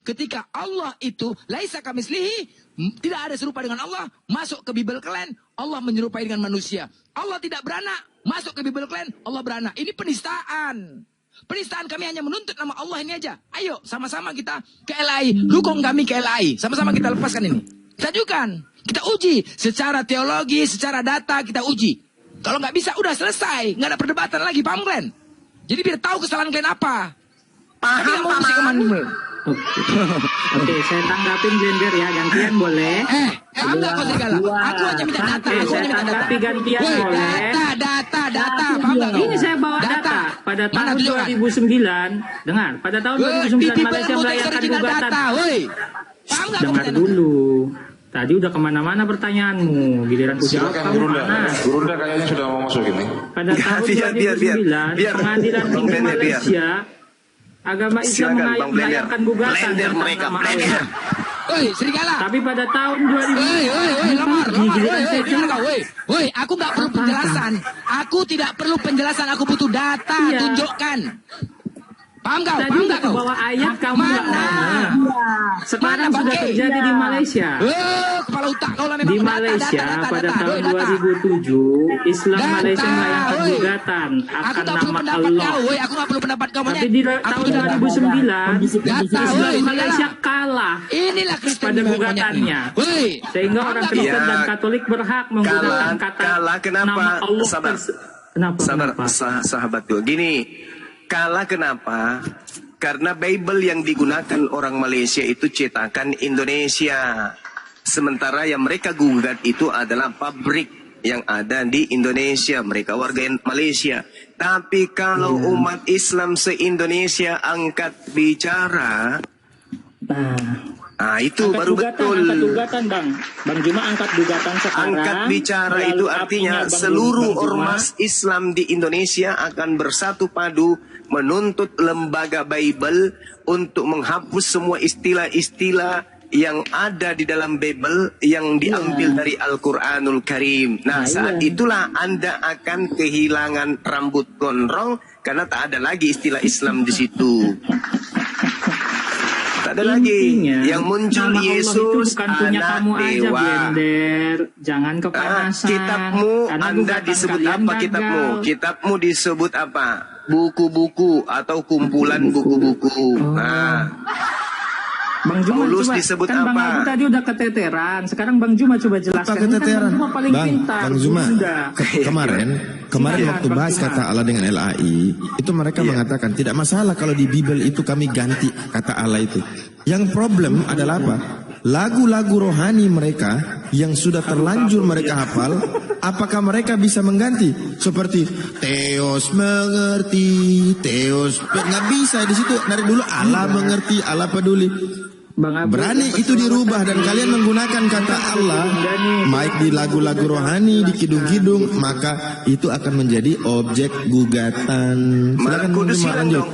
ketika Allah itu laisa kamitslihi, tidak ada serupa dengan Allah, masuk ke Bible Clan, Allah menyerupai dengan manusia. Allah tidak beranak, masuk ke Bible Clan, Allah beranak. Ini penistaan. Penistaan, kami hanya menuntut nama Allah ini aja. Ayo sama-sama kita ke LAI, dukung kami ke LAI. Sama-sama kita lepaskan ini. Kita ajukan, kita uji secara teologi, secara data kita uji. Kalau nggak bisa, udah selesai, nggak ada perdebatan lagi, paham Glenn? Jadi biar tahu kesalahan kalian apa. Paham, mau musik kemana? Oke, saya tanggapin Blender ya, gantian boleh. Enggak kau serigala. Aku hanya minta data. Oke, saya tanggapi gantian boleh. Data. Paham nggak kau? Ini saya bawa data. Pada tahun 2009, dengar. Pada tahun 2009 Malaysia merayakan gugatan. Paham nggak? Dengar dulu. Tadi udah kemana-mana pertanyaanmu. Giliran jawab kamu mana? Gurunda kayaknya sudah mau masuk ini. Pada tahun 2009, Pengadilan Tinggi Malaysia Agama Islam melayangkan gugatan mereka. Woi, serigala. Tapi pada tahun 2000, lamar. Woi, aku nggak perlu penjelasan. Aku tidak perlu penjelasan. Aku butuh data. Tunjukkan. Paham kau? Tadi udah bawa ayat kamu mana? Sekarang sudah terjadi di Malaysia. Kepala otak kau lah memang. Di Malaysia pada tahun 2007 Islam Malaysia melayangkan gugatan akan nama Allah. Aku nggak perlu pendapat kau. Tapi di tahun 2009 Islam Malaysia kalah. Inilah Kristen pada gugatannya. Sehingga orang Kristen dan Katolik berhak menggunakan kata nama Allah. Sabar, sahabatku. Gini. Kalah kenapa? Karena Bible yang digunakan orang Malaysia itu cetakan Indonesia. Sementara yang mereka gugat itu adalah pabrik yang ada di Indonesia. Mereka warga Malaysia. Tapi kalau umat Islam se-Indonesia angkat bicara, itu angkat baru gugatan, betul. Angkat gugatan, Bang Juma angkat gugatan sekarang. Angkat bicara itu artinya seluruh ormas Islam di Indonesia akan bersatu padu menuntut lembaga Bible untuk menghapus semua istilah-istilah yang ada di dalam Bible yang diambil dari Al-Quranul Karim. Nah, saat itulah Anda akan kehilangan rambut gondrong karena tak ada lagi istilah Islam di situ. Tak ada lagi yang muncul Yesus bukan punya anak kamu aja, dewa. Blender. Jangan kepanasan. Kitabmu Anda disebut apa? Kitabmu disebut apa? Buku-buku atau kumpulan buku-buku. Bang Juma Paulus coba, disebut kan apa? Bang Abu tadi udah keteteran. Sekarang Bang Juma coba jelaskan. Keteteran. Bang Juma paling pintar. Bang Juma, kemarin waktu bahas kata Allah dengan LAI, itu mereka mengatakan tidak masalah kalau di Bible itu kami ganti kata Allah itu. Yang problem adalah apa? Lagu-lagu rohani mereka yang sudah terlanjur mereka hafal, apakah mereka bisa mengganti? Seperti Theos mengerti, Theos nggak bisa di situ. Dari dulu Allah mengerti, Allah peduli. Berani itu dirubah dan kalian menggunakan kata Allah baik di lagu-lagu rohani, di kidung-kidung, maka itu akan menjadi objek gugatan. Malam kudus hilang dong.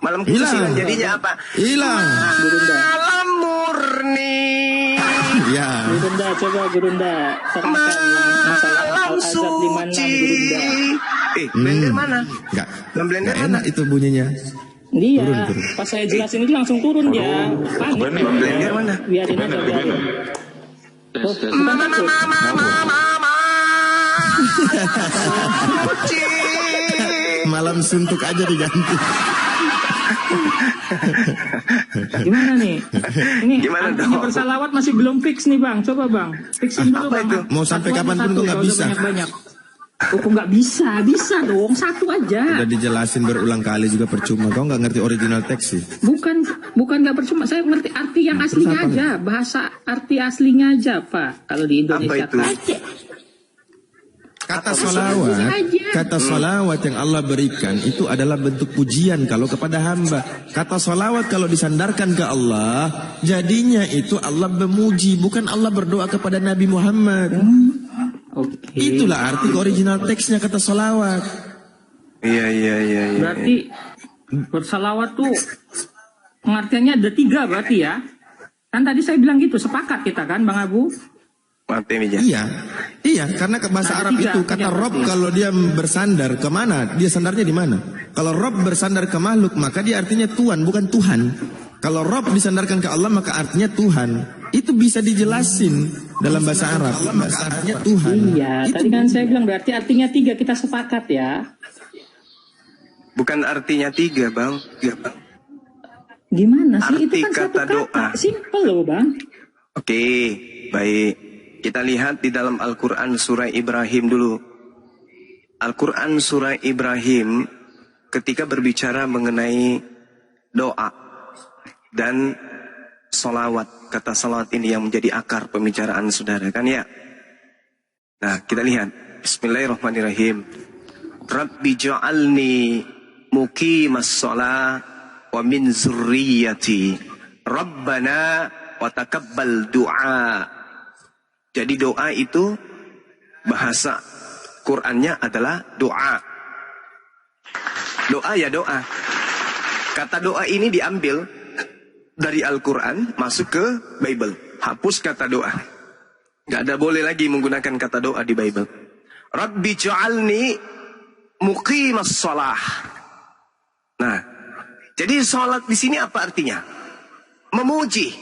Malam kudus hilang jadinya apa? Hilang. Malam murni. Ya. Gurunda, coba Gurunda. Malam suci. Blender mana? Enggak. Blender enak itu bunyinya. Dia, turun. pas saya jelasin itu langsung turun dia. Panik. Blender mana? Biarin aja, biarin. Malam suntuk aja diganti. Gimana nih? Ini Gimana artinya bersalawat masih belum fix nih Bang. Coba Bang, fixin dulu Bang. Mau sampai kapan pun kok nggak bisa. Banyak. Kok nggak bisa? Bisa dong, satu aja. Udah dijelasin berulang kali juga percuma. Kau nggak ngerti original teks sih. Bukan nggak percuma. Saya ngerti arti yang aslinya aja. Bahasa arti aslinya aja Pak. Kalau di Indonesia. Apa itu? Kata salawat yang Allah berikan itu adalah bentuk pujian kalau kepada hamba. Kata salawat kalau disandarkan ke Allah, jadinya itu Allah memuji, bukan Allah berdoa kepada Nabi Muhammad. Itulah arti original teksnya kata salawat. Iya. Berarti bersalawat tuh pengertiannya ada 3 berarti ya? Kan tadi saya bilang gitu, sepakat kita kan Bang Abu? Iya, karena ke bahasa Arab itu kata Rob kalau dia bersandar kemana, dia sandarnya di mana? Kalau Rob bersandar ke makhluk, maka dia artinya Tuhan, bukan Tuhan. Kalau Rob disandarkan ke Allah maka artinya Tuhan. Itu bisa dijelasin dalam bahasa Arab. Artinya Tuhan. Iya, itu tadi kan saya bilang berarti artinya 3, kita sepakat ya. Bukan artinya 3, Bang. Gimana sih? Arti Itu kan satu kata kata. doa. Simple loh, Bang. Oke, baik. Kita lihat di dalam Al-Quran surah Ibrahim dulu. Al-Quran surah Ibrahim ketika berbicara mengenai doa dan solawat. Kata solawat ini yang menjadi akar pembicaraan saudara kan ya. Nah kita lihat. Bismillahirrahmanirrahim. Rabbi ja'alni muqimas sholah wa min zurriyati. Rabbana wa taqabbal du'a. Jadi doa itu bahasa Qur'annya adalah doa. Doa ya doa. Kata doa ini diambil dari Al-Quran masuk ke Bible. Hapus kata doa. Gak ada boleh lagi menggunakan kata doa di Bible. Rabbi ja'alni muqimas sholah. Nah, jadi sholat di sini apa artinya? Memuji.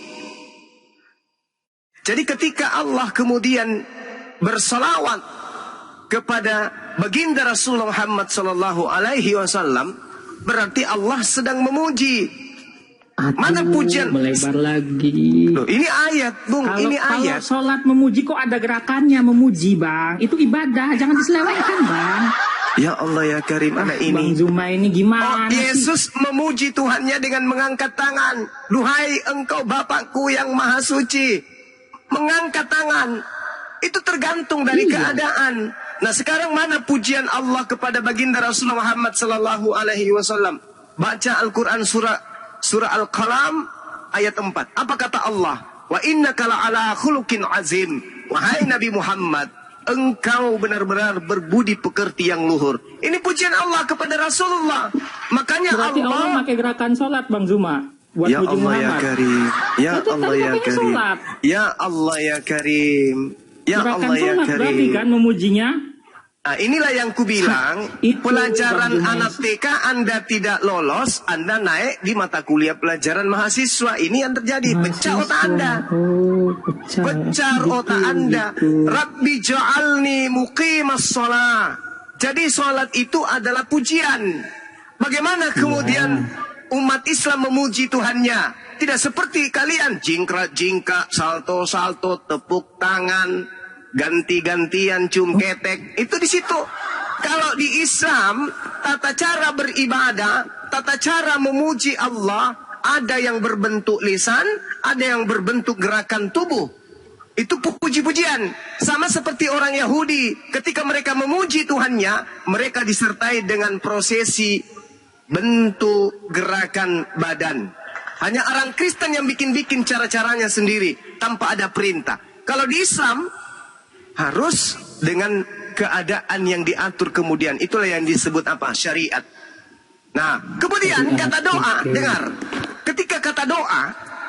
Jadi ketika Allah kemudian bersolawat kepada baginda Rasulullah Muhammad sallallahu alaihi wasallam, berarti Allah sedang memuji. Aduh, Mana pujian? melebar lagi. Loh, ini ayat, Bung. Ini ayat. Kalau sholat memuji kok ada gerakannya memuji, Bang. Itu ibadah, jangan diselewengkan, Bang. Ya Allah ya Karim, anak Bang ini. Zuma ini gimana sih? Yesus memuji Tuhannya dengan mengangkat tangan. Duhai engkau Bapakku yang maha suci. Mengangkat tangan. Itu tergantung dari keadaan. Nah sekarang mana pujian Allah kepada baginda Rasulullah Muhammad sallallahu alaihi wasallam? Baca Al-Quran surah Al-Qalam ayat 4. Apa kata Allah? Wa innaka la'ala khuluqin azim. Wahai Nabi Muhammad, engkau benar-benar berbudi pekerti yang luhur. Ini pujian Allah kepada Rasulullah. Makanya Berarti Allah pakai gerakan sholat, Bang Zuma. Buat Ya puji Allah ya Muhammad. Karim. Ya Itu Allah tadi ya makanya Karim. sholat. Ya Allah ya Karim. Ya Gerakan Allah ya sholat berarti Karim. kan memujinya. Nah, inilah yang kubilang, Itu, pelajaran Bang anak TK Anda tidak lolos, Anda naik di mata kuliah pelajaran mahasiswa. Ini yang terjadi, pecah otak Anda. Oh, Pecah otak Anda. Rabbi ja'alni muqimas sholah. Jadi sholat itu adalah pujian. Bagaimana kemudian umat Islam memuji Tuhannya? Tidak seperti kalian, jingkrak-jingkrak, salto-salto, tepuk tangan, ganti-gantian, cium ketek. Itu di situ. Kalau di Islam, tata cara beribadah, tata cara memuji Allah, ada yang berbentuk lisan, ada yang berbentuk gerakan tubuh. Itu puji-pujian. Sama seperti orang Yahudi, ketika mereka memuji Tuhannya, mereka disertai dengan prosesi bentuk gerakan badan. Hanya orang Kristen yang bikin-bikin cara-caranya sendiri, tanpa ada perintah. Kalau di Islam, harus dengan keadaan yang diatur kemudian. Itulah yang disebut apa? Syariat. Nah, kemudian kata doa, dengar. Ketika kata doa,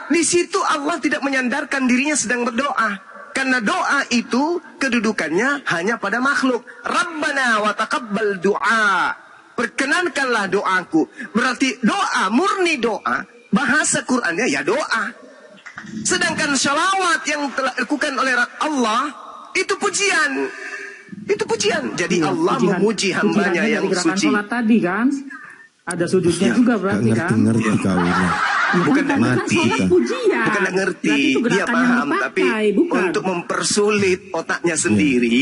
di situ Allah tidak menyandarkan dirinya sedang berdoa. Karena doa itu kedudukannya hanya pada makhluk. Rabbana wa taqabbal du'a. Perkenankanlah doaku. Berarti doa, murni doa, bahasa Qur'annya ya doa. Sedangkan sholawat yang telah dilakukan oleh Allah, itu pujian. Itu pujian. Jadi Allah memuji hambanya yang suci. Sholat tadi kan ada sujudnya juga berarti kan. Ngerti kau ini. Bukan Kan mati sholat kita. pujian. Bukan nggak ngerti, Berarti itu dia gerakan yang paham. Tapi dipakai, bukan. untuk mempersulit otaknya sendiri,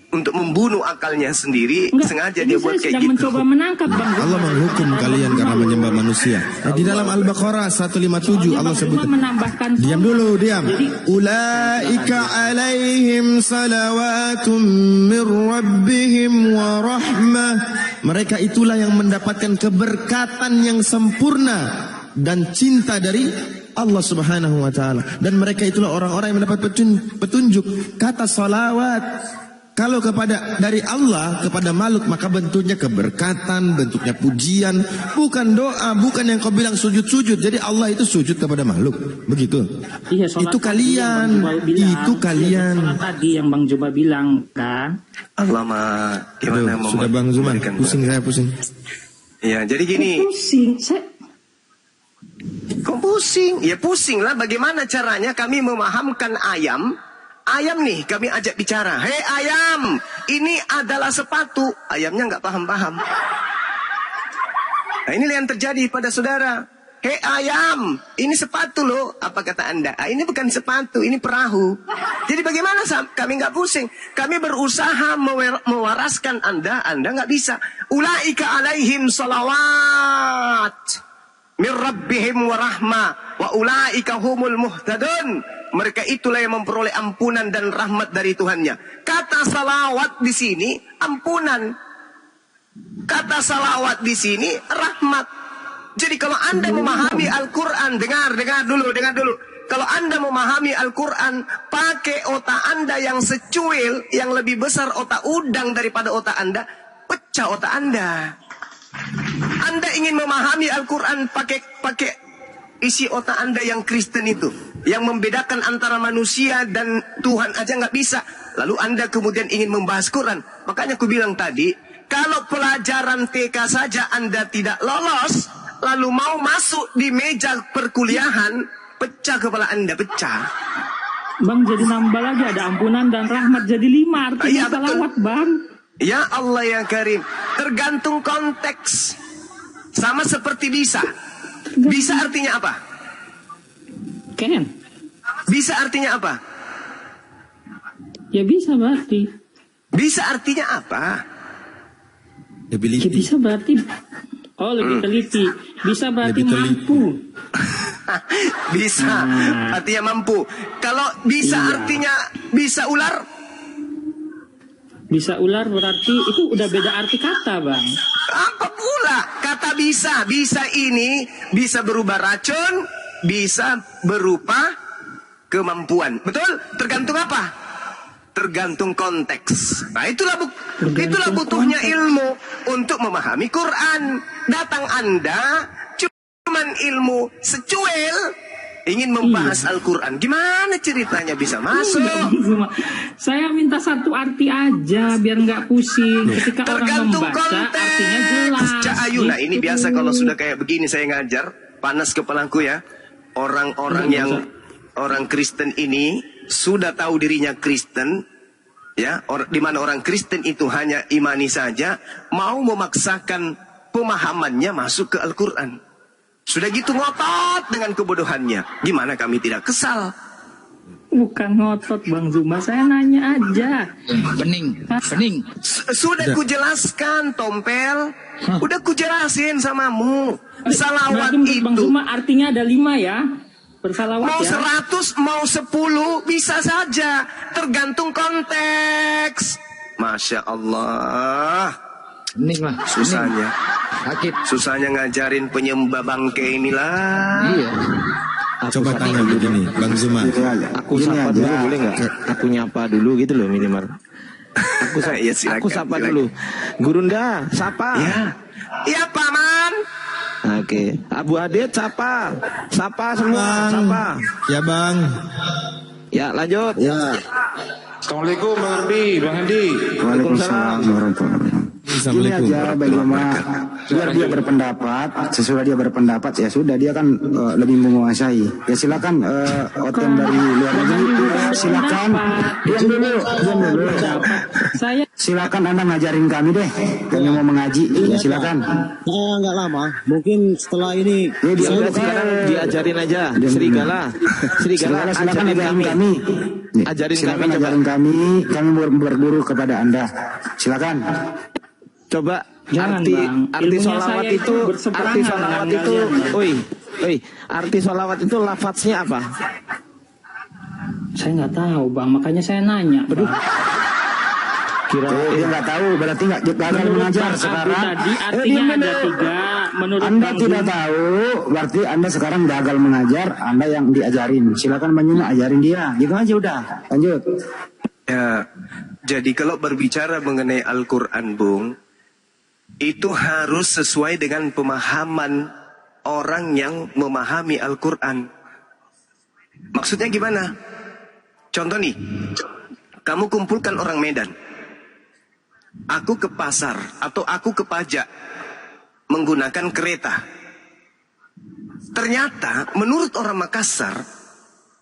untuk membunuh akalnya sendiri, Enggak, sengaja ini dia buat saya kayak sedang gitu. mencoba menangkap Bang Zuma. Allah menghukum kalian karena menyembah manusia. Nah, di dalam Al-Baqarah 157 Allah sebut. Menambahkan Diam sholat. dulu, diam. Jadi Ulaika alaihim salawatum min rabbihim wa rahmah. Mereka itulah yang mendapatkan keberkatan yang sempurna dan cinta dari Allah Subhanahu wa taala. Dan mereka itulah orang-orang yang mendapat petunjuk. Kata salawat kalau kepada dari Allah kepada makhluk maka bentuknya keberkatan, bentuknya pujian, bukan doa, bukan yang kau bilang sujud-sujud. Jadi Allah itu sujud kepada makhluk. Begitu. iya, sholat Itu tadi kalian, yang Bang Zuma bilang. itu kalian. Sholat tadi yang Bang Zuma bilang kan. Allah mah gimana Aduh, sudah Bang Zuman, memberikan pusing saya pusing. Ya, jadi gini. Pusing. Kok pusing? Ya pusing lah. Bagaimana caranya kami memahamkan ayam? Ayam nih kami ajak bicara. Hei ayam, ini adalah sepatu. Ayamnya nggak paham-paham. Nah inilah yang terjadi pada saudara. Hei ayam, ini sepatu loh. Apa kata anda? Ini bukan sepatu, ini perahu. Jadi bagaimana kami nggak pusing? Kami berusaha mewaraskan anda nggak bisa. Ulaika alaihim salawat min rabbihim wa rahmah wa ulaika humul muhtadun. Mereka itulah yang memperoleh ampunan dan rahmat dari Tuhannya. Kata salawat di sini ampunan. Kata salawat di sini rahmat. Jadi kalau anda memahami Al-Quran, dengar dulu. Kalau anda memahami Al-Quran, pakai otak anda yang secuil, yang lebih besar otak udang daripada otak anda, pecah otak anda. Anda ingin memahami Al-Quran pakai isi otak anda yang Kristen itu, yang membedakan antara manusia dan Tuhan aja nggak bisa. Lalu anda kemudian ingin membahas Quran. Makanya aku bilang tadi, kalau pelajaran TK saja anda tidak lolos, lalu mau masuk di meja perkuliahan, pecah kepala anda, pecah. Bang, jadi nambah lagi, ada ampunan dan rahmat jadi 5 artinya Ya, salawat bang. Ya Allah yang karim, tergantung konteks. Sama seperti bisa. Bisa artinya apa? Ken, Bisa artinya apa? ya bisa berarti. Bisa artinya apa? Ya Ability. bisa berarti, oh lebih teliti. Bisa berarti Lebih teliti. mampu. Bisa artinya mampu. Kalau bisa Iya. artinya bisa ular. Bisa ular berarti itu udah beda arti kata bang. Apa pula kata bisa? Bisa ini bisa berubah racun, bisa berupa kemampuan. Betul? Tergantung apa? Tergantung konteks. Nah itulah butuhnya ilmu untuk memahami Quran. Datang anda cuman ilmu secuil ingin membahas Al-Quran. Gimana ceritanya bisa masuk? Saya minta satu arti aja biar nggak pusing. Ketika orang Tergantung membaca artinya jelas. konteks. Cak Ayu, nah ini Gitu. biasa kalau sudah kayak begini saya ngajar, panas kepalaku ya. Orang-orang yang orang Kristen ini sudah tahu dirinya Kristen, ya, di mana orang Kristen itu hanya imani saja, mau memaksakan pemahamannya masuk ke Al-Quran. Sudah gitu ngotot dengan kebodohannya. Gimana kami tidak kesal? Bukan ngotot Bang Zuma, saya nanya aja. Bening. Sudah kujelaskan, Tompel. Udah kujelasin samamu. Salawat Berarti menurut Bang itu Zuma artinya ada 5 ya? Bersalawat mau ya? 100, mau 10 bisa saja. Tergantung konteks. Masya Allah. Bening lah. Susahnya. Sakit. Susahnya ngajarin penyembah bangke inilah. Iya. Coba tanya begini, Bang Zuma. Aku sapa dulu boleh nggak? Aku nyapa dulu gitu loh minimal. Ya, silakan, Aku sapa silakan. dulu. Gurunda, sapa. Ya paman. Oke. Abu Adit, sapa. Sapa semua, sapa. Ya Bang. Ya lanjut. Assalamualaikum Bang Andi, Bang Andi. Waalaikumsalam. Ini Assalamualaikum. aja bagaimana biar dia berpendapat, sesudah dia berpendapat ya sudah dia kan lebih menguasai. Ya silakan Otem dari luar negeri silakan. Diam dulu. Saya Silakan Anda ngajarin kami deh. Kami mau mengaji. Ya silakan. Nggak lama, mungkin setelah ini Ya dia Sudah sekarang diajarin aja. Serigala. Serigala silakan ajarin ajarin kami. kami. Ajarin Silakan kami, coba. ajarin kami berguru kepada Anda. Silakan. Coba Jangan, arti Bang. arti Ilmunya solawat saya itu itu berseberangan arti solawat dengan itu kalian. oi arti solawat itu lafadznya apa? saya nggak tahu Bang, makanya saya nanya. Aduh. Kira Dia nggak tahu berarti nggak gagal mengajar Bang sekarang. Abu tadi artinya diam ada dulu. 3. Menurut Anda Bang tidak Zuma, tahu, berarti Anda sekarang gagal mengajar, Anda yang diajarin. Silakan menyimak, ajarin dia. Gitu aja udah. Lanjut. Ya, jadi kalau berbicara mengenai Al-Quran, Bung, itu harus sesuai dengan pemahaman orang yang memahami Al-Quran. Maksudnya gimana? Contoh nih, kamu kumpulkan orang Medan. Aku ke pasar atau aku ke pajak menggunakan kereta. Ternyata menurut orang Makassar,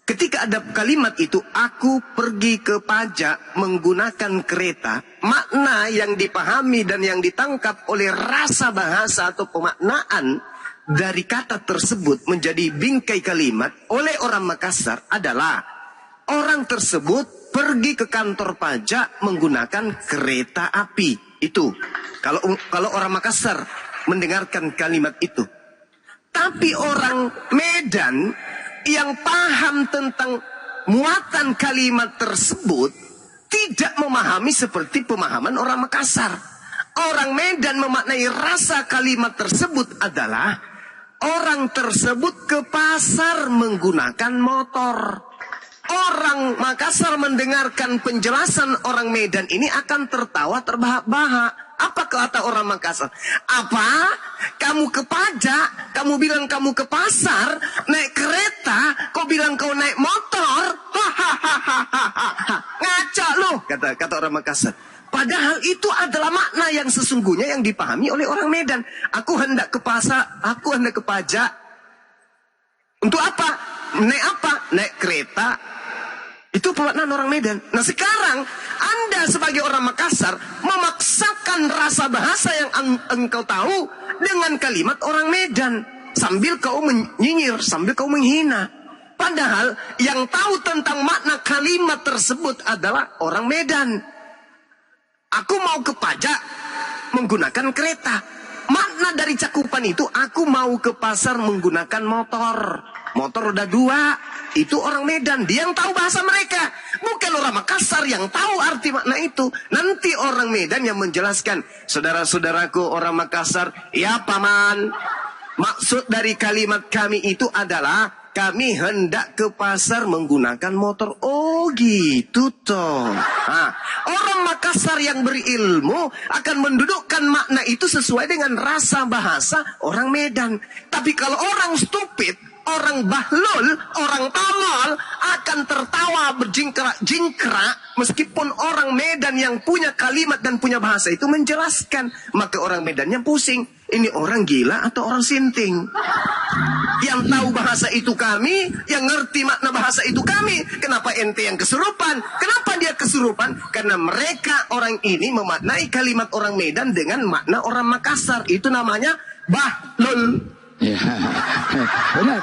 ketika ada kalimat itu, aku pergi ke pajak menggunakan kereta, makna yang dipahami dan yang ditangkap oleh rasa bahasa atau pemaknaan dari kata tersebut menjadi bingkai kalimat oleh orang Makassar adalah orang tersebut pergi ke kantor pajak menggunakan kereta api. Itu kalau orang Makassar mendengarkan kalimat itu. Tapi orang Medan yang paham tentang muatan kalimat tersebut tidak memahami seperti pemahaman orang Makassar. Orang Medan memaknai rasa kalimat tersebut adalah orang tersebut ke pasar menggunakan motor. Orang Makassar mendengarkan penjelasan orang Medan ini akan tertawa terbahak-bahak. Apa kata orang Makassar? Apa? Kamu ke pajak, kamu bilang kamu ke pasar, naik kereta, kau bilang kau naik motor? Hahaha. Ngaca loh, kata orang Makassar. Padahal itu adalah makna yang sesungguhnya yang dipahami oleh orang Medan. Aku hendak ke pasar, aku hendak ke pajak. Untuk apa? Naik apa? Naik kereta. Itu pemaknaan orang Medan. Nah sekarang Anda sebagai orang Makassar memaksakan rasa bahasa yang engkau tahu dengan kalimat orang Medan. Sambil kau menyinyir, sambil kau menghina. Padahal yang tahu tentang makna kalimat tersebut adalah orang Medan. Aku mau ke pajak menggunakan kereta. Makna dari cakupan itu, aku mau ke pasar menggunakan motor. Motor roda 2. Itu orang Medan. Dia yang tahu bahasa mereka. Bukan orang Makassar yang tahu arti makna itu. Nanti orang Medan yang menjelaskan. Saudara-saudaraku orang Makassar. Ya paman. Maksud dari kalimat kami itu adalah kami hendak ke pasar menggunakan motor. Oh gitu toh. Nah, orang Makassar yang berilmu akan mendudukkan makna itu sesuai dengan rasa bahasa orang Medan. Tapi kalau orang stupid, orang bahlul, orang tolol akan tertawa berjingkrak meskipun orang Medan yang punya kalimat dan punya bahasa itu menjelaskan. Maka orang Medannya pusing. Ini orang gila atau orang sinting? Yang tahu bahasa itu kami, yang ngerti makna bahasa itu kami. Kenapa ente yang kesurupan? Kenapa dia kesurupan? Karena mereka orang ini memaknai kalimat orang Medan dengan makna orang Makassar. Itu namanya bahlul. Ya, benar.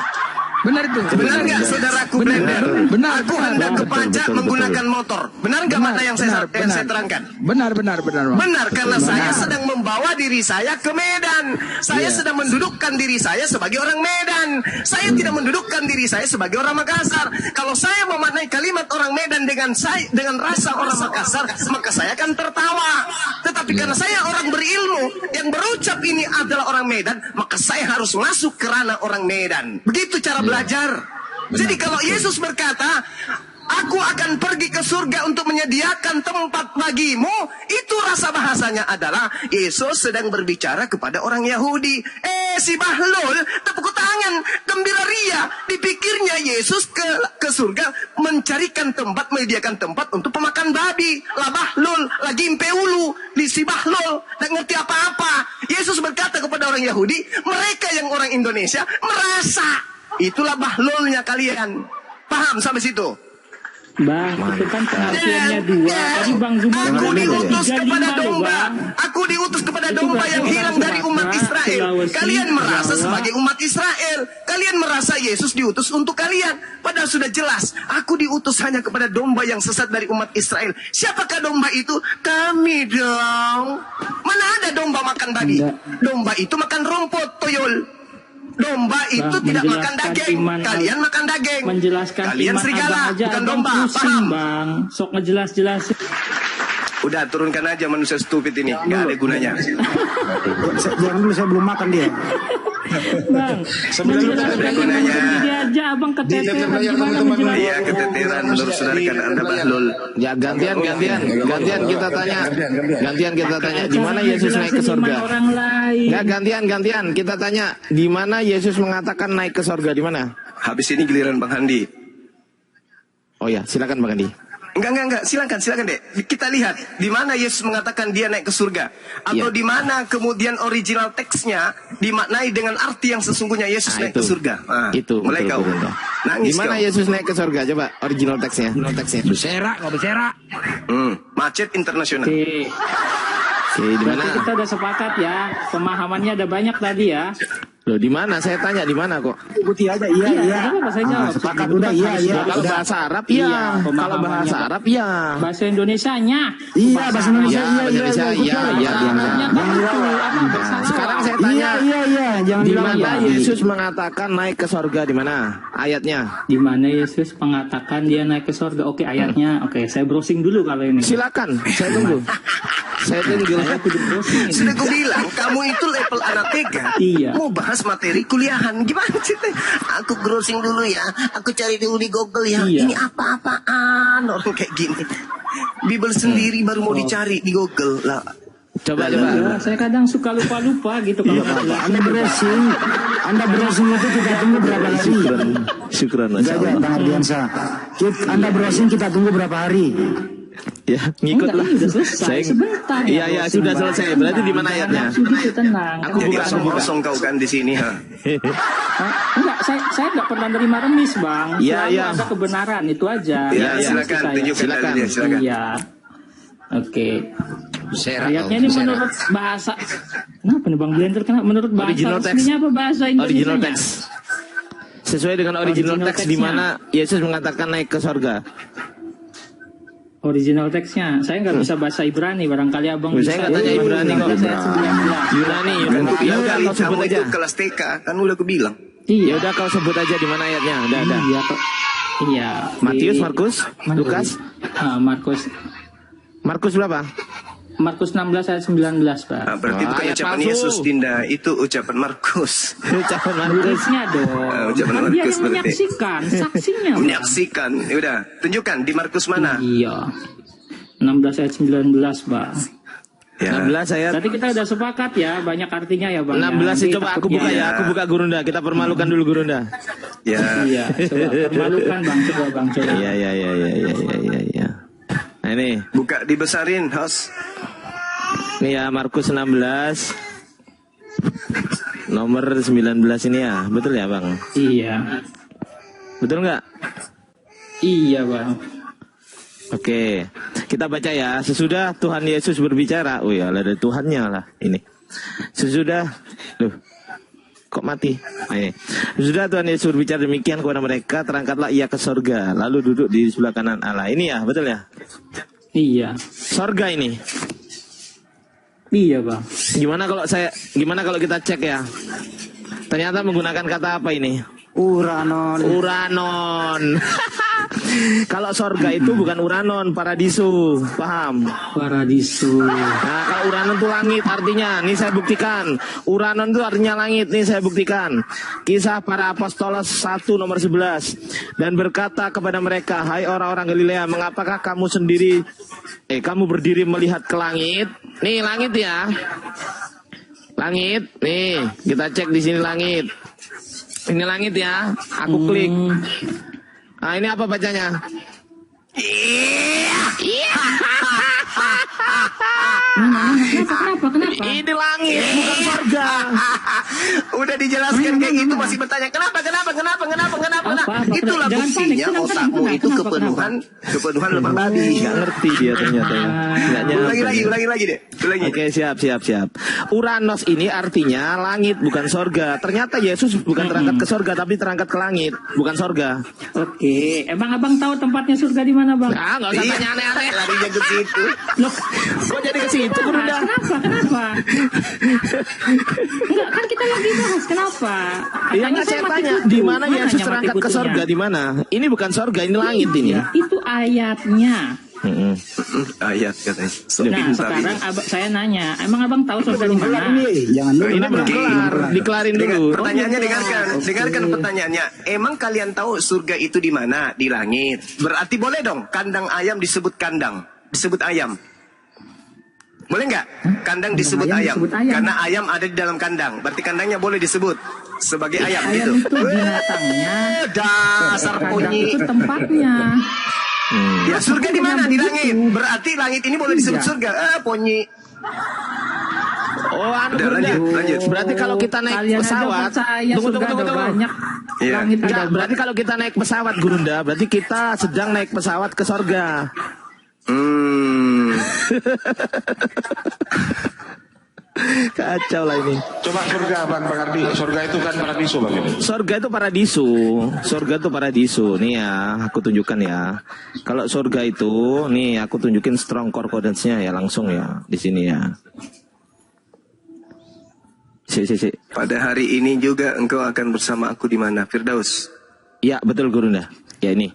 Benar itu. Benar nggak saudaraku Blender? Benar. Aku hendak ke pajak menggunakan motor. Benar nggak makna yang saya terangkan? Benar. Benar karena saya sedang membawa diri saya ke Medan. Saya sedang mendudukkan diri saya sebagai orang Medan. Saya tidak mendudukkan diri saya sebagai orang Makassar. Kalau saya memaknai kalimat orang Medan dengan rasa orang Makassar, maka saya akan tertawa. Tetapi karena saya orang berilmu yang berucap ini adalah orang Medan, maka saya harus masuk ke ranah orang Medan. Begitu cara belajar. Jadi kalau Yesus berkata, aku akan pergi ke surga untuk menyediakan tempat bagimu, itu rasa bahasanya adalah Yesus sedang berbicara kepada orang Yahudi. Si bahlul tepuk tangan, gembira ria. Dipikirnya Yesus ke surga mencarikan tempat, menyediakan tempat untuk pemakan babi. Lah bahlul, lagi impeulu, di si bahlul, tak ngerti apa-apa. Yesus berkata kepada orang Yahudi, mereka yang orang Indonesia merasa. Itulah bahlulnya kalian. Paham sampai situ? Bang, itu kan pengertiannya dua. Tadi Bang Zuma aku diutus kepada 35 loh, domba. Bang. Aku diutus kepada Itu domba berarti yang orang hilang dari umat Sumatera, Israel. Sulawesi, Kalian merasa Jawa. sebagai umat Israel. Kalian merasa Yesus diutus untuk kalian. Padahal sudah jelas, aku diutus hanya kepada domba yang sesat dari umat Israel. Siapakah domba itu? Kami dong. Mana ada domba makan babi? Domba itu makan rumput, toyol. Domba itu Bang, tidak makan menjelaskan daging. iman Kalian makan daging. Menjelaskan Kalian iman serigala, abang aja, bukan abang domba. pusing, Paham? Bang. Sok ngejelas-jelasin. Udah turunkan aja manusia stupid ini. Gak ada gunanya. Jangan dulu, saya belum makan dia. Bang, menjelaskan iman dia aja, abang keteteran gimana menjelaskan? Iya keteteran menurut saudara karena anda bahlul. Ya gantian kita tanya di mana Yesus naik ke surga? Orang lain. Enggak gantian kita tanya di mana Yesus mengatakan naik ke surga, di mana? Habis ini giliran Bang Handi. Oh ya, silakan Bang Andi. Enggak. Silakan deh. Kita lihat di mana Yesus mengatakan dia naik ke surga, atau Iya. di mana kemudian original teksnya dimaknai dengan arti yang sesungguhnya Yesus naik ke surga. Nah, Itu mulai betul, kau. betul. Nangis Gimana kau. Yesus naik ke surga? Coba original teksnya. Berserak, nggak berserak. Macet internasional. Oke. Oke, di mana? Berarti kita udah sepakat ya. Pemahamannya ada banyak tadi ya. Loh, di mana? Saya tanya di mana kok? Ikuti aja, iya. Nggak apa-apa, saya jawab. Sepakat udah, iya. Kalau Udah. bahasa Arab Iya, iya. Kalau pemahamannya, bahasa Pak. Arab iya. Bahasa Indonesianya. Iya, bahasa Indonesia, Iya, iya. Indonesia, iya. Arabnya kan itu apa bersalah. Sekarang saya tanya, Iya. Jangan di bilang mana iya. Yesus mengatakan naik ke surga, di mana ayatnya? Di mana Yesus mengatakan dia naik ke surga? Oke, ayatnya. Oke, saya browsing dulu kalau ini. Silakan, saya tunggu. Saya tunggu. Saya kudu browsing ini. Sudah gue bilang, kamu itu level anak TK. Iya. Mau bahas materi kuliahan. Gimana sih? Aku browsing dulu ya. Aku cari dulu di Google ya. Iya. Ini apa-apaan orang kayak gini. Bible sendiri baru mau dicari di Google lah. Coba. Ya, saya kadang suka lupa gitu kalau Anda browsing itu kita tunggu berapa hari? Syukran, Enggak, Bang Ardiansa. Anda browsing kita tunggu berapa hari? Ya, ngikutlah. Enggak, ini udah selesai. Sebentar ya, Iya, browsing, sudah Bang. selesai. Berarti di mana Jangan ayatnya? langsung gitu, tenang. Aku Jadi buka. kosong kau kan di sini. Ha? Hah? Enggak, saya enggak pernah nerima remis, Bang. Iya, Selalu iya. ada kebenaran, itu aja. Ya, Itu silakan saya. tunjukkan Silakan. dalilnya, silakan. Iya. Oke. Berserak. Ayatnya kau, ini berserak. menurut bahasa. Kenapa nih Bang Blender? Kenapa menurut bahasa Original text. resminya apa bahasa Indonesia? Original text. Sesuai dengan original Original text di text-nya. mana Yesus mengatakan naik ke surga. Original teksnya. Saya nggak bisa bahasa Ibrani, barangkali Abang Saya bisa. nggak tanya Ibrani kok. Saya 19. Yunani. Ya udah kau sebut Kamu aja. itu kelas TK. Kan udah aku bilang. Ya Iya. udah kau sebut aja di mana ayatnya. Udah ada. Iya, kok. Iya. Matius, Di- Markus, Lukas. Markus berapa? Markus 16 ayat 19, Pak. Nah, berarti Wah, bukan ayat ucapan palsu. Yesus, Dinda. Itu ucapan Markus. Ucapan Markus. Muridnya dong. Ucapan Kan dia Markus yang berarti. menyaksikan, saksinya. Bang. Menyaksikan. Ya udah, tunjukkan di Markus mana? Iya. 16 ayat 19, Pak. Ya. 16 ayat. Berarti kita udah sepakat ya, banyak artinya ya, Bang. 16 Nanti coba aku takutnya- buka ya. Aku buka Gurunda. Kita permalukan dulu Gurunda. Ya. Iya, coba permalukan Bang, coba Bang, coba. Iya. Nah ini. Buka dibesarin, host. Ini ya Markus 16 nomor 19 ini ya. Betul ya Bang? Iya. Betul nggak? Iya, Bang. Oke, kita baca ya. Sesudah Tuhan Yesus berbicara, oh ya, ada Tuhannya lah ini. Sesudah, kok mati? Nah, ini. Sesudah Tuhan Yesus berbicara demikian kepada mereka, terangkatlah ia ke sorga, lalu duduk di sebelah kanan Allah. Ini ya, betul ya? Iya. Sorga ini. Iya, Bang. Gimana kalau kita cek ya? Ternyata menggunakan kata apa ini? Uranon. Kalau sorga itu bukan Uranon, paradiso, paham? Paradiso. Nah, kalau Uranon itu langit artinya, nih saya buktikan. Uranon itu artinya langit, nih saya buktikan. Kisah para Apostolos 1 nomor 11. Dan berkata kepada mereka, hai orang-orang Galilea, mengapakah kamu berdiri melihat ke langit? Nih langit ya. Langit, nih kita cek di sini langit. Ini langit ya, aku klik. Nah ini apa bacanya? Kenapa? Ini langit bukan surga. Udah dijelaskan kayak gitu masih bertanya kenapa? Apa? Itulah Jangan buktinya panik, otakmu tenang, itu kenapa? kepenuhan lebah babi. Nggak ngerti dia ternyata ya. Nggak nyampe. Ulangi lagi deh. Ulangi. Oke, siap. Uranos ini artinya langit bukan sorga. Ternyata Yesus bukan terangkat ke sorga tapi terangkat ke langit, bukan sorga. Oke, emang Abang tahu tempatnya surga di mana, Bang? Ah, nggak usah tanya aneh-aneh. Larinya ke situ. Loh, Kok jadi ke situ udah? kenapa? Enggak, kan kita lagi bahas kenapa? Iya nggak saya tanya. Di mana Yesus terangkat ke sorga? Di mana? Ini bukan sorga, ini langit ini. Itu ayatnya. Ayat katanya. So, Nah, pintar sekarang ini. saya nanya, emang Abang tahu surga di mana? Jangan dulu. Ini belum kelar, dikelarin dulu. Pertanyaannya Oh, dengarkan pertanyaannya. Emang kalian tahu surga itu di mana? Di langit. Berarti boleh dong kandang ayam disebut kandang, disebut ayam. Boleh nggak? Kandang disebut ayam. disebut ayam. Karena ayam ada di dalam kandang. Berarti kandangnya boleh disebut sebagai ayam Ayam gitu. itu binatangnya, Dasar kandang bunyi. itu tempatnya. Ya surga di mana? Di langit. Berarti langit ini boleh disebut surga. Ponyi. Oh, Udah, lanjut. Berarti kalau kita naik Kalian aja pesawat, percaya surga ada banyak. Iya. Langit ada Enggak, berarti kalau kita naik pesawat Gurunda, berarti kita sedang naik pesawat ke sorga. Kacau lah ini. Coba surga Bang Ardi. Surga itu kan paradiso Bang ini. Sorga itu paradiso. Sorga itu paradiso. Nih ya, aku tunjukkan ya. Kalau surga itu, nih aku tunjukin strong concordance-nya ya langsung ya di sini ya. Si. Pada hari ini juga engkau akan bersama aku di mana? Firdaus. Ya, betul Gurunda. Ya ini.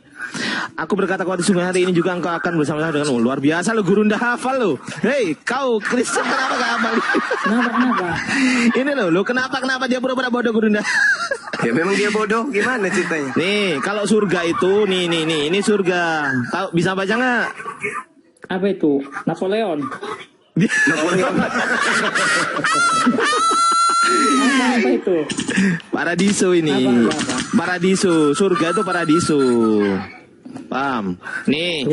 Aku berkata kepada sungguh hari ini juga engkau akan bersama-sama dengan luar biasa lo Gurunda hafal lo. Hei, kau Kristen kenapa gak hafal? Kenapa? Ini lo kenapa dia pura-pura bodoh Gurunda? Ya memang dia bodoh. Gimana ceritanya? Nih, kalau surga itu nih, ini surga. Tahu bisa baca nggak? Apa itu? Napoleon. Napoleon. Apa itu? Paradiso ini. Apa? Paradiso, surga itu paradiso. Paham? Nih,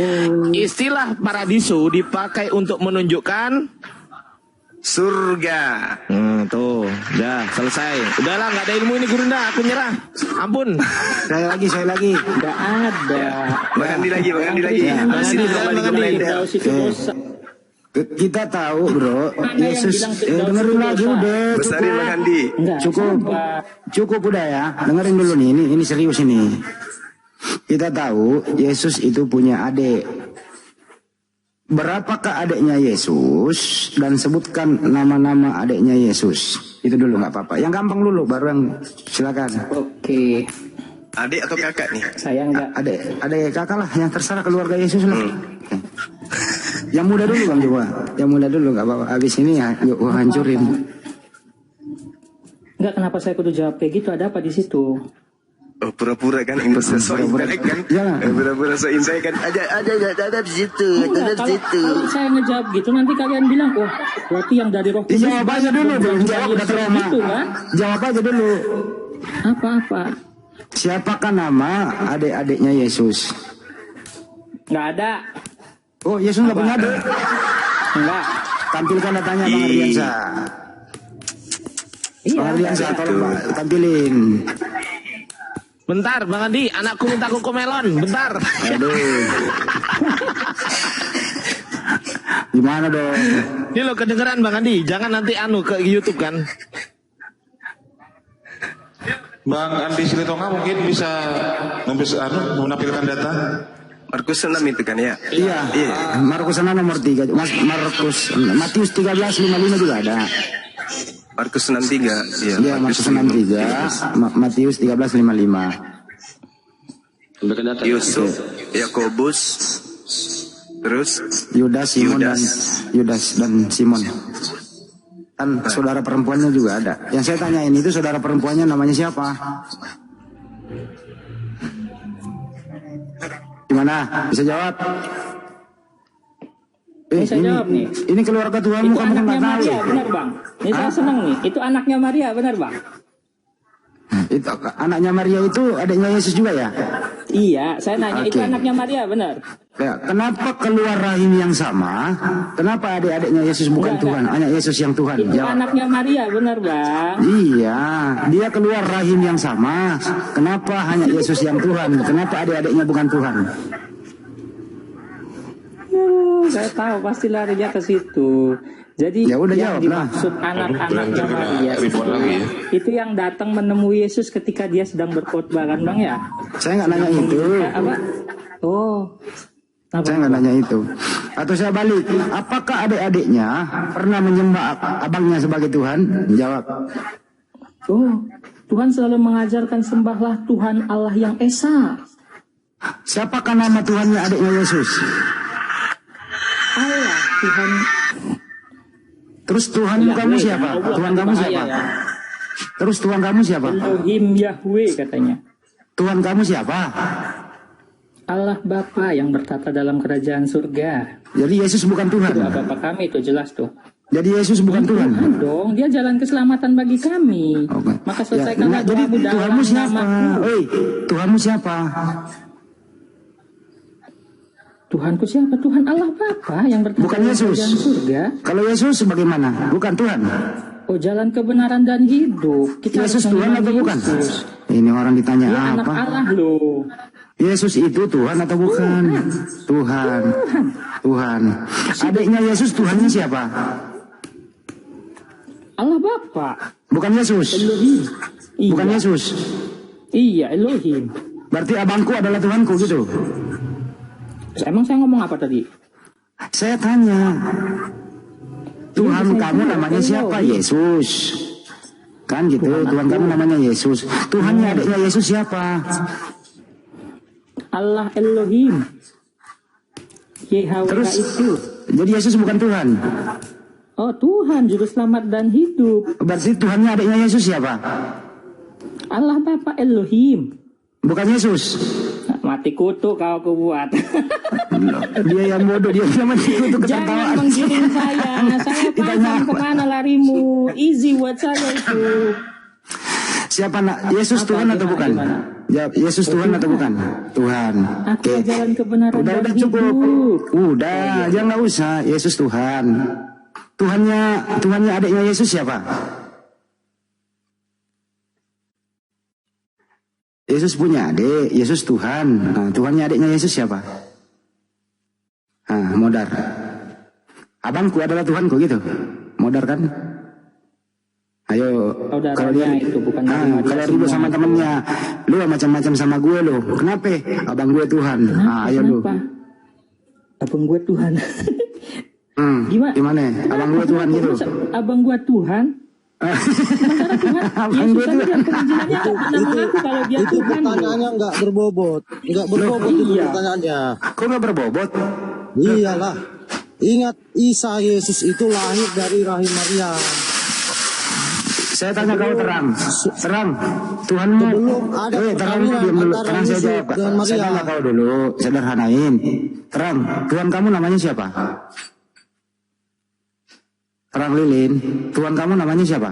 istilah paradiso dipakai untuk menunjukkan surga. Tuh, udah selesai. Udahlah, nggak ada ilmu ini Gurunda, aku nyerah. Ampun. Saya lagi. Nggak ada. Mengandi lagi. Masih di dalam Firdaus itu dosa. Kita tahu bro, Mana yang Yesus bilang Firdaus dengerin itu lagi dosa? udah. Besarin Mengandi. Enggak. Cukup udah ya. Dengerin dulu nih, ini serius ini. Kita tahu Yesus itu punya adik. Berapakah adiknya Yesus? Dan sebutkan nama-nama adiknya Yesus. Itu dulu nggak apa-apa. Yang gampang dulu, baru yang silakan. Oke. Adik atau kakak nih? Saya enggak. Adik kakak lah, yang terserah keluarga Yesus lah. Oke. Yang muda dulu Bang coba. Yang muda dulu nggak apa-apa. Abis ini ya, yuk hancurin. Enggak, kenapa saya kudu jawab kayak gitu? Ada apa di situ? Oh, pura-pura kan Indonesia so intai kan? Jangan. Pura-pura so intai kan? Ada di situ, Enggak, kalau saya ngejawab gitu nanti kalian bilang, oh berarti yang dari Roh Kudus. Dijawab aja dulu dong. Jawab udah terima. Gitu kan? Jawab aja dulu. Apa? Siapakah nama adik-adiknya Yesus? Nggak ada. Oh, Yesus nggak punya adik. Enggak. Tampilkan datanya Bang Ardiansa. Bang Ardiansa, tolong Pak, tampilin. Bentar, Bang Andi, anakku minta kokomelon. Bentar. Aduh. Gimana dong? Ini lo kedengeran Bang Andi, jangan nanti ke YouTube kan. Bang Andi Silitonga mungkin bisa menampilkan data. Markus 6 itu kan ya? Iya. Markus 6 nomor 3. Matius 13:55 juga ada. Markus 6:3. Iya, Markus 6:3. Matius 13:55. Yusuf, Yakobus, terus Yudas, dan Simon. Kan saudara perempuannya juga ada. Yang saya tanyain itu saudara perempuannya namanya siapa? Gimana? Bisa jawab? Bisa jawab nih. Ini keluarga Tuhanmu, Itu kamu anaknya nggak tahu. Maria, benar Bang? Ini saya senang nih. Itu anaknya Maria, benar Bang? Itu anaknya Maria itu adiknya Yesus juga ya? Iya, saya nanya itu Oke. anaknya Maria, benar? Ya, kenapa keluar rahim yang sama? Kenapa adik-adiknya Yesus bukan Enggak, Tuhan? Hanya Yesus yang Tuhan. Itu Jawab. anaknya Maria, benar Bang? Iya, dia keluar rahim yang sama. Kenapa hanya Yesus yang Tuhan? Kenapa adik-adiknya bukan Tuhan? Saya tahu pasti larinya ke situ. Jadi Ya udah, yang jawab lah. dimaksud anak-anaknya Maria Ribut lagi ya. itu yang datang menemui Yesus ketika dia sedang berkhotbah kan Bang ya? Saya nggak nanya itu. Apa? Oh. Apa? Saya nggak nanya itu. Atau saya balik. Apakah adik-adiknya pernah menyembah abangnya sebagai Tuhan? Jawab. Oh, Tuhan selalu mengajarkan sembahlah Tuhan Allah yang Esa. Siapakah nama Tuhannya adiknya Yesus? Allah, Tuhan. Terus Tuhanmu kamu siapa? Allah, Tuhan kamu bahaya, siapa? ya. Terus Tuhan kamu siapa? Elohim Yahweh katanya. Tuhan kamu siapa? Allah Bapa yang bertata dalam kerajaan surga. Jadi Yesus bukan Tuhan. Itu Bapa kami itu jelas tuh. Jadi Yesus bukan Tuhan. Dong, dia jalan keselamatan bagi kami. Oke. Maka Ya, selesaikanlah enggak, jadi doamu dalam Tuhanmu siapa? namaku. Oi, Tuhanmu siapa? Tuhanku siapa? Tuhan Allah Bapa yang berada Bukan di Yesus. dalam surga. Kalau Yesus bagaimana? Bukan Tuhan. Oh, jalan kebenaran dan hidup. Kita Yesus harus Tuhan menyembah atau bukan? Yesus. Ini orang ditanya Dia anak apa? Allah loh. Yesus itu Tuhan atau bukan? Tuhan. Tuhan. Adiknya Yesus Tuhannya siapa? Allah Bapa. Bukan Yesus. Elohim. Bukan Iya. Yesus. Iya, Elohim. Berarti abangku adalah Tuhanku gitu. Terus emang saya ngomong apa tadi? Saya tanya. Tuhan Iya, kamu saya namanya tahu. siapa? Yesus. Kan gitu. Tuhan kamu namanya Yesus. Tuhannya adiknya Yesus siapa? Allah Elohim. YHWH Terus? itu. Jadi Yesus bukan Tuhan. Oh, Tuhan juru selamat dan hidup. Berarti Tuhannya adiknya Yesus siapa? Allah Bapa Elohim. Bukan Yesus. Mati kutu kau aku buat. Dia yang bodoh, dia yang mati kutu Jangan ketawa. menggiring saya. Saya paham kemana larimu. Easy buat saya itu. Siapa nak? Yesus Apa, Tuhan atau gimana, bukan? gimana? Ya, Yesus Tuhan atau bukan? Tuhan. Aku Oke. jalan kebenaran Udah dan cukup. hidup. Udah, jangan nggak usah. Yesus Tuhan. Tuhannya adiknya Yesus siapa? Yesus punya adik, Yesus Tuhan. Nah, Tuhannya adiknya Yesus siapa? Nah, modar. Abangku adalah Tuhanku gitu. Modar kan? Ayo, Saudaranya kalau dia itu bukan kalau ribut sama temennya, lu macam-macam sama gue lu. Kenapa? Abang gue Tuhan. Ayo lu. Kenapa? Abang gue Tuhan. Gimana? Abang gue Tuhan gitu. Abang gue Tuhan. Sementara Tuhan Abang Yesus gue saja Tuhan. dalam penginjilannya pernah mengaku kalau dia Itu Tuhan. pertanyaannya nggak berbobot. Nggak berbobot itu Iya. pertanyaannya. Kok nggak berbobot? Iyalah. Ingat Isa Yesus itu lahir dari rahim Maria. Saya tanya kau terang. Tuhanmu. Sebelum ada Terang perkawinan diam dulu. antara Terang saya Yusuf jawab. dan Maria. Saya tanya kau dulu. Sederhanain. Terang. Tuhan kamu namanya siapa? Terang Lilin. Tuhan kamu namanya siapa?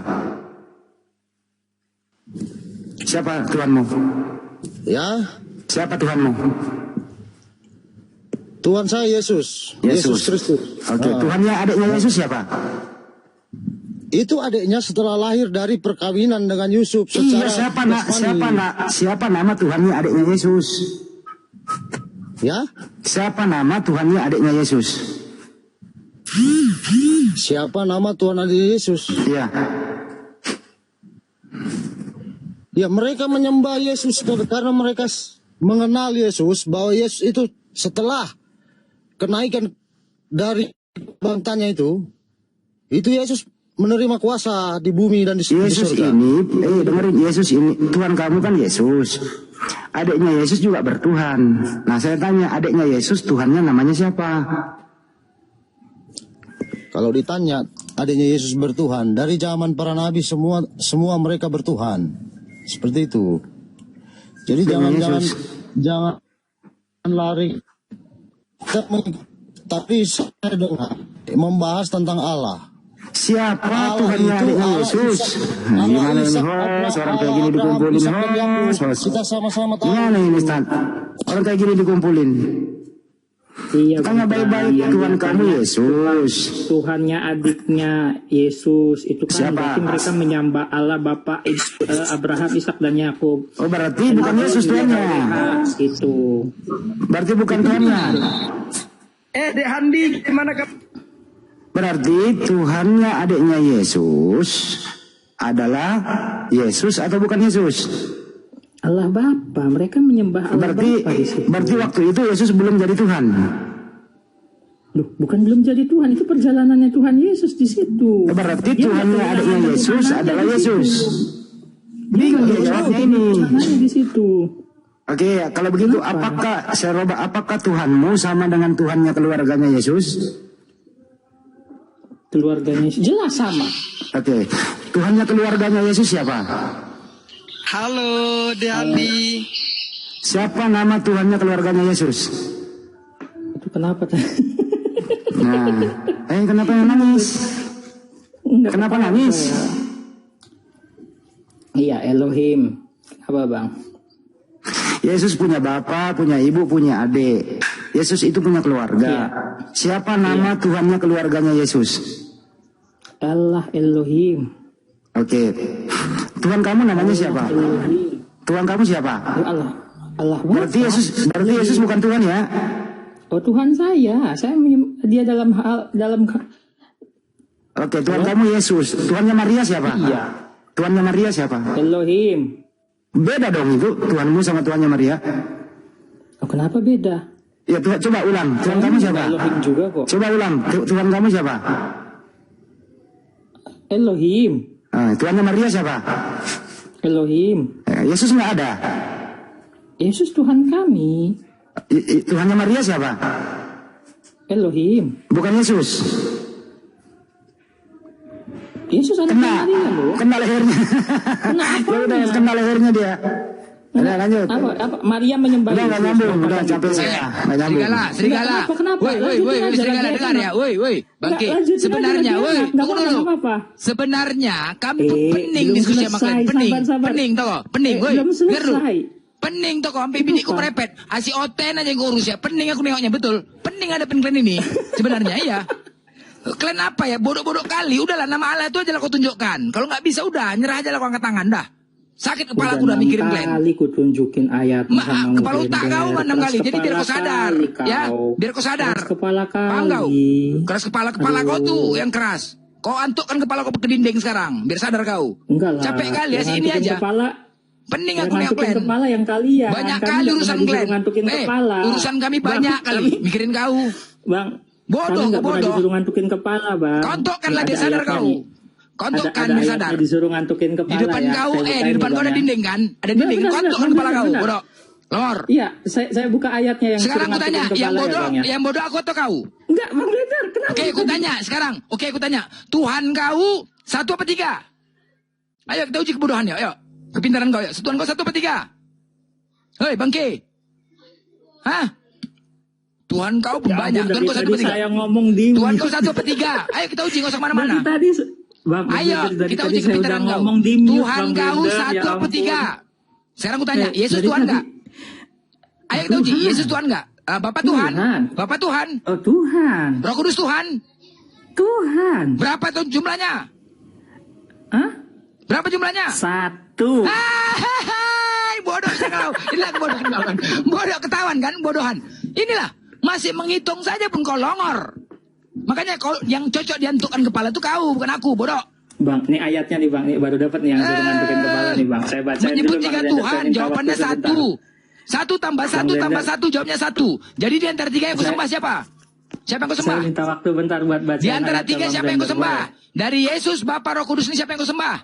Siapa Tuhanmu? Ya, Siapa Tuhanmu? Tuhan saya Yesus. Yesus Kristus. Oke. Tuhannya adiknya Yesus siapa? Itu adiknya setelah lahir dari perkawinan dengan Yusuf Iya, secara siapa nama Tuhannya adiknya Yesus? Ya, Siapa nama Tuhannya adiknya Yesus? siapa nama Tuhan adiknya Yesus? Iya. Ya, mereka menyembah Yesus karena mereka mengenal Yesus, bahwa Yesus itu setelah kenaikan dari bangtanya itu Yesus menerima kuasa di bumi dan di Yesus surga. ini, dengerin, Yesus ini, Tuhan kamu kan Yesus. Adiknya Yesus juga bertuhan. Nah, saya tanya, adiknya Yesus, Tuhannya namanya siapa? Kalau ditanya adiknya Yesus bertuhan, dari zaman para nabi semua mereka bertuhan. Seperti itu. Jadi jangan lari. Tapi saya dengar membahas tentang Allah. Siapa Allah Tuhannya itu adiknya Allah Yesus? Allah Gimana ini, Ishak, host? Orang kayak Allah gini Abraham, dikumpulin, Ishak dan Yakub. host. Kita sama-sama tahu. Gimana ini, Stan? Orang kayak gini dikumpulin. Iya, Tanya Bang. baik-baik, Yang Tuhan kamu Yesus. Tuhannya adiknya Yesus itu kan Siapa? berarti mereka menyembah Allah Bapa Abraham, Ishak dan Yakub. Oh, berarti bukan Yesus Tuhannya. Itu. Berarti bukan Tuhannya. Dek Handi, gimana kamu? Berarti Tuhannya adiknya Yesus adalah Yesus atau bukan Yesus? Allah Bapa, mereka menyembah Allah Bapa di situ. Berarti waktu itu Yesus belum jadi Tuhan. Loh, bukan belum jadi Tuhan, itu perjalanannya Tuhan Yesus di situ. Berarti Dia Tuhannya perjalanan adiknya Yesus Tuhanannya adalah di situ. Yesus. Bingung dia jawabnya ini. Perjalanannya di situ. Oke, kalau begitu apakah Tuhanmu sama dengan Tuhannya keluarganya Yesus? Keluarganya jelas sama. Oke, Tuhannya keluarganya Yesus siapa? Halo, Dek Handi. Siapa nama Tuhannya keluarganya Yesus? Itu kenapa? Nah, kenapa nangis? Enggak Kenapa apa-apa nangis? ya. Iya, Elohim. Apa, Bang? Yesus punya bapak, punya ibu, punya adik. Yesus itu punya keluarga. Iya. Siapa nama Tuhannya keluarganya Yesus? Allah Elohim. Oke. Tuhan kamu namanya siapa? Elohim. Tuhan kamu siapa? Allah. Allah. Berarti Yesus bukan Tuhan ya? Oh, Tuhan saya. Dia dalam Oke, Tuhan kamu Yesus. Tuhannya Maria siapa? Iya. Tuhannya Maria siapa? Elohim. Beda dong itu Tuhanmu sama Tuhannya Maria. Oh, kenapa beda? Ya coba ulang. Tuhan kamu siapa? Elohim juga kok. Coba ulang. Tuhan kamu siapa? Elohim. Tuhannya Maria siapa? Elohim. Yesus nggak ada. Yesus Tuhan kami. Tuhannya Maria siapa? Elohim. Bukan Yesus. Yesus ada Maria loh. Kena lehernya. Kenapa? Ya udah, kena lehernya dia. Udah lanjut. Apa? Maria menyembah Udah nggak nyambung. Udah capek saya. Nggak nyambung. Serigala. Kenapa? Woi, serigala dengar ya. Woi, Bangke. Sebenarnya, tunggu dulu. Sebenarnya kami pening diskusi sama kalian. Pening tau. Pening, woi. Biar dulu. Pening tau kok, sampai biniku merepet. Asi Oten aja yang ngurus ya. Pening aku nengoknya, betul. Pening ada kalian ini. Sebenarnya iya. Kalian apa ya, bodoh-bodoh kali. Udahlah, nama Allah itu aja lah kau tunjukkan. Kalau nggak bisa, udah, nyerah aja lah kau angkat tangan, dah. Sakit kepala aku udah mikirin kalian. Kali ku tunjukin ayat. Kepala otak kau 6 kali. Jadi biar kau sadar. Ya, biar kau sadar. Keras kepala Paham kau? kali. Keras kepala kau tuh yang keras. Kau antukkan kepala kau ke dinding sekarang. Biar sadar kau. Enggak lah. Capek kali ya, sini aja. Pening aku nengok kalian. Kepala yang kalian. Banyak kali urusan kalian. Urusan kami banyak kali. Mikirin kau. Bang. Bodoh, kami bodoh. Disuruh ngantukin kepala, Bang. Kontukkanlah biar sadar kau. Kontukkan biar sadar. Disuruh ngantukin kepala. Di depan ya. kau, di depan kau ada dinding kan? Ada dinding. Kontukkan kepala kau, bodoh. Lor. Iya, saya buka ayatnya yang. Sekarang aku tanya, yang bodoh aku atau kau? Enggak, Bang Blender, kenapa? Oke, aku tanya sekarang. Oke, aku tanya. Tuhan kau 1 apa 3? Ayo kita uji kebodohannya, ayo. Kepintaran kau, ya. Tuhan kau 1 apa 3? Hei, Bangke. Hah? Tuhan kau banyak. Tuhan kau 1 apa 3? Saya ngomong di. Tuhan kau 1 apa 3? Ayo kita uji, nggak usah kemana-mana. Tadi, Bang, ayo, kita uji kepintaran kau. Tuhan kau 1 apa 3? Sekarang aku tanya, Yesus Tuhan nggak? Ayo kita uji, Yesus Tuhan nggak? Bapak Tuhan? Bapak Tuhan? Oh, Tuhan. Roh Kudus Tuhan? Tuhan. Berapa tuh jumlahnya? Hah? Berapa jumlahnya? 1. Bodoh kau. Inilah kebodohan. Bodoh ketahuan kan? Bodohan. Inilah. Masih menghitung saja pun kau longor. Makanya kau yang cocok diantukkan kepala itu kau, bukan aku, bodoh. Bang, ini ayatnya nih Bang, ini baru dapat nih yang suruh ngantukin kepala nih Bang. Saya baca menyebut dulu, 3 Bang, Tuhan, jawabannya 1. 1 tambah 1 tambah 1, jawabnya 1. Jadi di antara 3 yang kau sembah siapa? Siapa yang kau sembah? Saya minta waktu bentar buat baca. Di antara 3 siapa yang kau sembah? Dari Yesus, Bapa, Roh Kudus ini siapa yang kau sembah?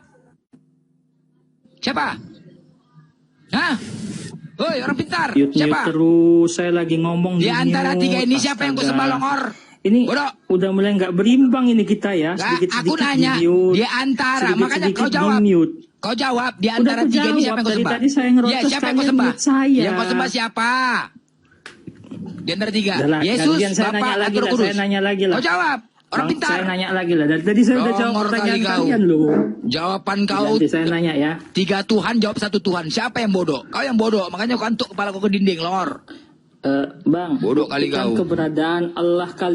Siapa? Hah? Woi, orang pintar. Siapa? Terus saya lagi ngomong. Di antara 3 ini siapa yang kau sembah longor? Ini bodoh. Udah mulai nggak berimbang ini kita ya. Aku nanya di antara, makanya kau jawab. Kau jawab di antara 3 ini siapa yang kau sembah? Tadi saya ngerocos, ya, siapa yang kau sembah? Yang kau sembah siapa? Di antara 3. Yesus, Bapa, atau Roh Kudus? Saya nanya lagi lah. Kau jawab. Orang pintar. Saya nanya lagi lah. Tadi saya udah jawab pertanyaan kalian loh. Jawaban kau. Nanti saya nanya ya. 3 Tuhan jawab 1 Tuhan. Siapa yang bodoh? Kau yang bodoh. Makanya kau antuk kepala kau ke dinding, lor. Bang. Bodoh kali kau. Keberadaan Allah kali.